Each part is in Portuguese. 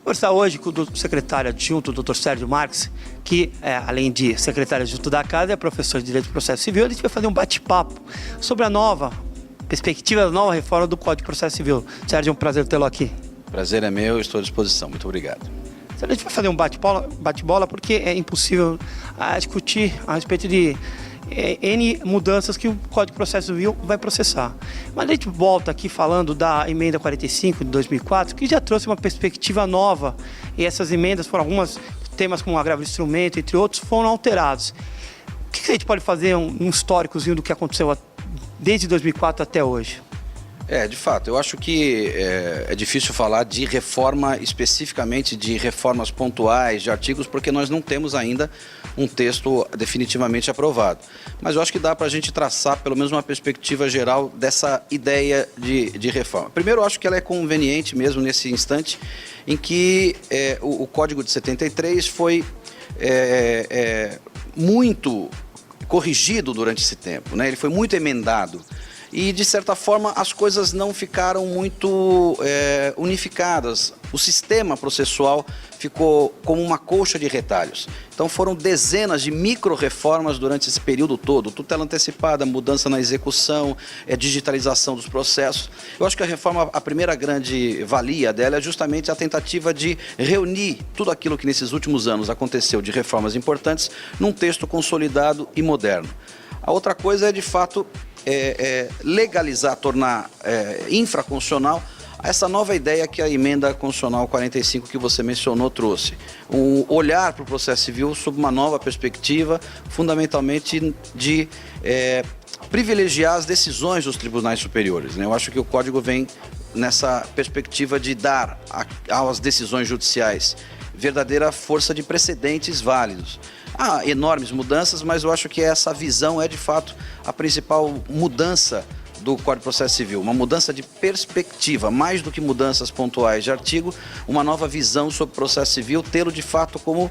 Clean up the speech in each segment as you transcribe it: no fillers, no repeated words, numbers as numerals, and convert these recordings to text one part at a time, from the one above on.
conversar hoje com o secretário adjunto, o Dr. Sérgio Marques, que, além de secretário adjunto da Casa, é professor de Direito do Processo Civil. A gente vai fazer um bate-papo sobre a nova perspectiva da nova reforma do Código de Processo Civil. Sérgio, é um prazer tê-lo aqui. Prazer é meu, estou à disposição. Muito obrigado. A gente vai fazer um bate-bola porque é impossível discutir a respeito de N mudanças que o Código de Processo Civil vai processar. Mas a gente volta aqui falando da emenda 45 de 2004, que já trouxe uma perspectiva nova, e essas emendas foram alguns temas como agravo de instrumento, entre outros, foram alterados. O que a gente pode fazer, um históricozinho do que aconteceu desde 2004 até hoje? De fato, eu acho que é difícil falar de reforma, especificamente de reformas pontuais, de artigos, porque nós não temos ainda um texto definitivamente aprovado. Mas eu acho que dá para a gente traçar pelo menos uma perspectiva geral dessa ideia de reforma. Primeiro, eu acho que ela é conveniente mesmo nesse instante em que o Código de 73 foi muito corrigido durante esse tempo, né? Ele foi muito emendado. E, de certa forma, as coisas não ficaram muito unificadas. O sistema processual ficou como uma colcha de retalhos. Então, foram dezenas de micro-reformas durante esse período todo. Tutela antecipada, mudança na execução, digitalização dos processos. Eu acho que a reforma, a primeira grande valia dela é justamente a tentativa de reunir tudo aquilo que nesses últimos anos aconteceu de reformas importantes num texto consolidado e moderno. A outra coisa é, de fato, legalizar, tornar infraconstitucional essa nova ideia que a emenda constitucional 45 que você mencionou trouxe. Um olhar para o processo civil sob uma nova perspectiva, fundamentalmente de privilegiar as decisões dos tribunais superiores, né? Eu acho que o Código vem nessa perspectiva de dar às decisões judiciais verdadeira força de precedentes válidos. Há enormes mudanças, mas eu acho que essa visão é, de fato, a principal mudança do Código de Processo Civil. Uma mudança de perspectiva, mais do que mudanças pontuais de artigo, uma nova visão sobre o processo civil, tê-lo, de fato, como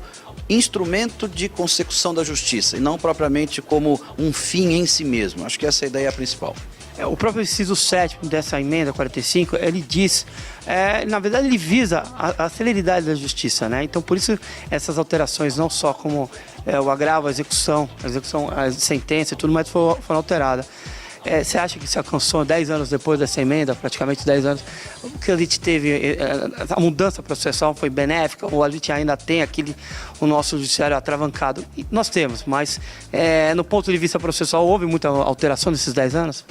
instrumento de consecução da justiça e não propriamente como um fim em si mesmo. Acho que essa é a ideia principal. O próprio inciso 7º dessa emenda 45, ele diz, na verdade ele visa a celeridade da justiça, né? Então por isso essas alterações, não só como o agravo, a execução, a sentença e tudo mais foram alteradas. Você acha que se alcançou 10 anos depois dessa emenda, praticamente 10 anos, o que a gente teve, a mudança processual foi benéfica, ou a gente ainda tem o nosso judiciário atravancado? E nós temos, mas no ponto de vista processual houve muita alteração nesses 10 anos?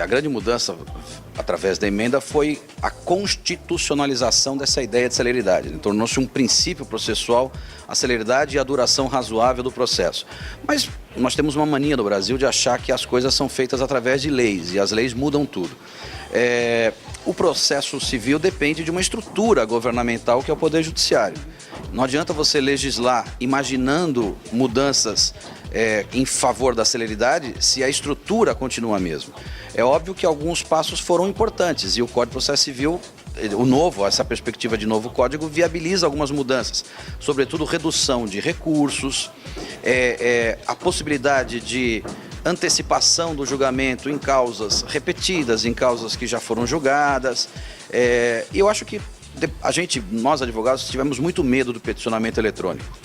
A grande mudança através da emenda foi a constitucionalização dessa ideia de celeridade. Tornou-se um princípio processual a celeridade e a duração razoável do processo. Mas nós temos uma mania no Brasil de achar que as coisas são feitas através de leis, e as leis mudam tudo. O processo civil depende de uma estrutura governamental que é o Poder Judiciário. Não adianta você legislar imaginando mudanças em favor da celeridade se a estrutura continua a mesma. É óbvio que alguns passos foram importantes e o Código de Processo Civil, essa perspectiva de novo código, viabiliza algumas mudanças, sobretudo redução de recursos, a possibilidade de antecipação do julgamento em causas repetidas, em causas que já foram julgadas. E eu acho que nós advogados, tivemos muito medo do peticionamento eletrônico.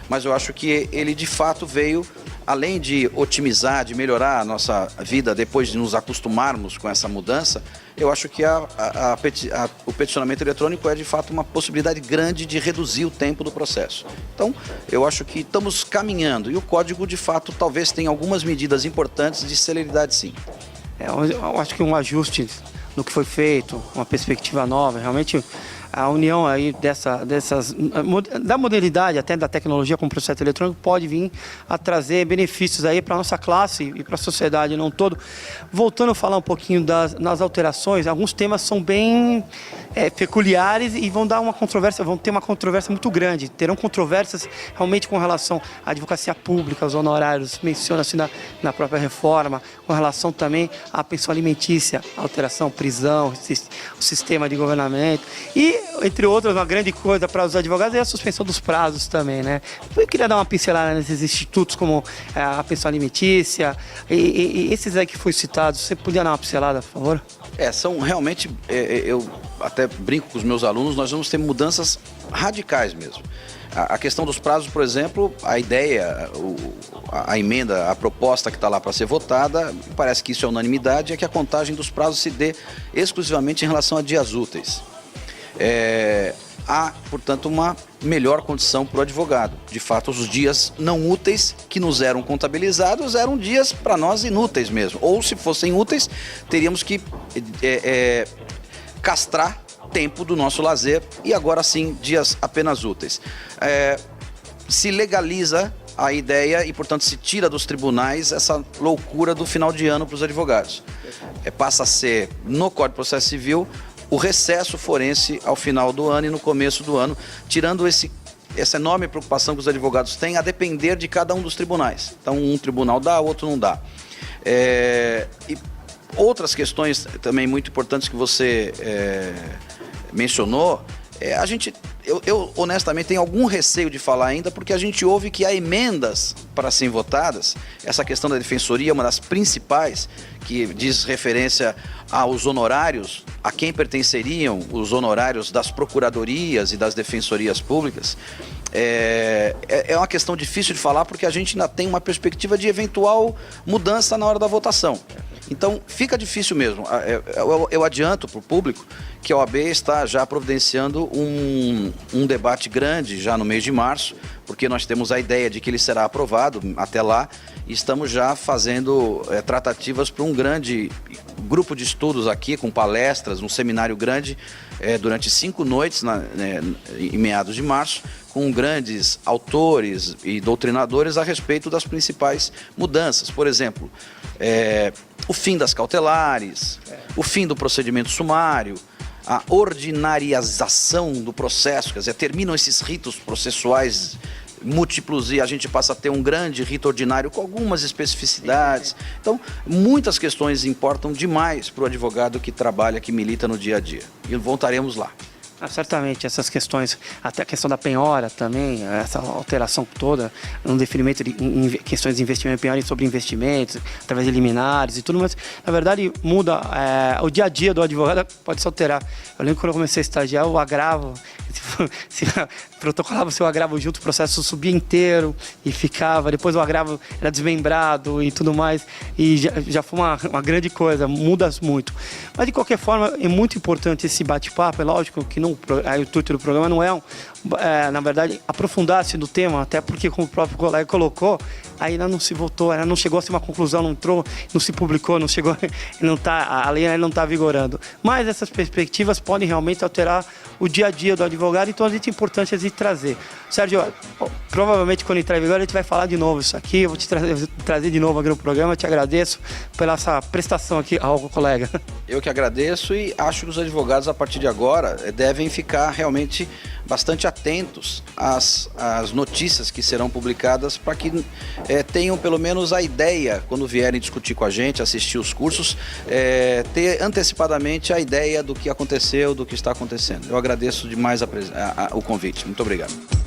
Mas eu acho que ele, de fato, veio, além de otimizar, de melhorar a nossa vida depois de nos acostumarmos com essa mudança, eu acho que o peticionamento eletrônico é, de fato, uma possibilidade grande de reduzir o tempo do processo. Então, eu acho que estamos caminhando e o Código, de fato, talvez tenha algumas medidas importantes de celeridade, sim. Eu acho que um ajuste no que foi feito, uma perspectiva nova, realmente a união aí da modernidade, até da tecnologia com o processo eletrônico, pode vir a trazer benefícios aí para a nossa classe e para a sociedade não todo. Voltando a falar um pouquinho nas alterações, alguns temas são bem peculiares e vão ter uma controvérsia muito grande. Terão controvérsias realmente com relação à advocacia pública, aos honorários, menciona-se na própria reforma, com relação também à pensão alimentícia, alteração, prisão, o sistema de governamento. E entre outras, uma grande coisa para os advogados é a suspensão dos prazos também, né? Eu queria dar uma pincelada nesses institutos como a pensão alimentícia e esses aí que foi citados. Você podia dar uma pincelada, por favor? São realmente, eu até brinco com os meus alunos, nós vamos ter mudanças radicais mesmo. A questão dos prazos, por exemplo, a ideia, a emenda, a proposta que está lá para ser votada, parece que isso é unanimidade, é que a contagem dos prazos se dê exclusivamente em relação a dias úteis. Há, portanto, uma melhor condição para o advogado. De fato, os dias não úteis que nos eram contabilizados eram dias para nós inúteis mesmo. Ou, se fossem úteis, teríamos que castrar tempo do nosso lazer e agora sim dias apenas úteis. Se legaliza a ideia e, portanto, se tira dos tribunais essa loucura do final de ano para os advogados. Passa a ser, no Código de Processo Civil, o recesso forense ao final do ano e no começo do ano, tirando essa enorme preocupação que os advogados têm a depender de cada um dos tribunais. Então, um tribunal dá, outro não dá. E outras questões também muito importantes que você mencionou, eu honestamente tenho algum receio de falar ainda, porque a gente ouve que há emendas para serem votadas. Essa questão da defensoria é uma das principais, que diz referência aos honorários, a quem pertenceriam os honorários das procuradorias e das defensorias públicas. É uma questão difícil de falar, porque a gente ainda tem uma perspectiva de eventual mudança na hora da votação. Então, fica difícil mesmo. Eu adianto para o público que a OAB está já providenciando um debate grande já no mês de março, porque nós temos a ideia de que ele será aprovado até lá, e estamos já fazendo tratativas para um grande grupo de estudos aqui, com palestras, um seminário grande, durante 5 noites, em meados de março, com grandes autores e doutrinadores a respeito das principais mudanças. Por exemplo, o fim das cautelares, o fim do procedimento sumário, a ordinarização do processo, quer dizer, terminam esses ritos processuais múltiplos e a gente passa a ter um grande rito ordinário com algumas especificidades. Então, muitas questões importam demais para o advogado que trabalha, que milita no dia a dia. E voltaremos lá. Certamente, essas questões, até a questão da penhora também, essa alteração toda, no definimento de questões de investimento, penhora sobre investimentos, através de liminares e tudo, mas na verdade muda o dia a dia do advogado, pode se alterar. Eu lembro quando eu comecei a estagiar, o agravo, se protocolava o seu agravo junto, o processo subia inteiro e ficava, depois o agravo era desmembrado e tudo mais, e já foi uma grande coisa, muda muito. Mas de qualquer forma, é muito importante esse bate-papo, é lógico que não, o intuito do programa não na verdade, aprofundar-se no tema, até porque, como o próprio colega colocou, ainda não se votou, ainda não chegou a ser uma conclusão, não entrou, não se publicou, não chegou, a lei ainda não está vigorando. Mas essas perspectivas podem realmente alterar o dia a dia do advogado, então a gente é importante a gente trazer. Sérgio, provavelmente quando entrar em vigor a gente vai falar de novo isso aqui, eu vou te trazer de novo aqui no programa, eu te agradeço pela essa prestação aqui ao colega. Eu que agradeço e acho que os advogados, a partir de agora, devem ficar realmente bastante atentos às notícias que serão publicadas, para que tenham pelo menos a ideia, quando vierem discutir com a gente, assistir os cursos, ter antecipadamente a ideia do que aconteceu, do que está acontecendo. Eu agradeço demais o convite. Muito obrigado.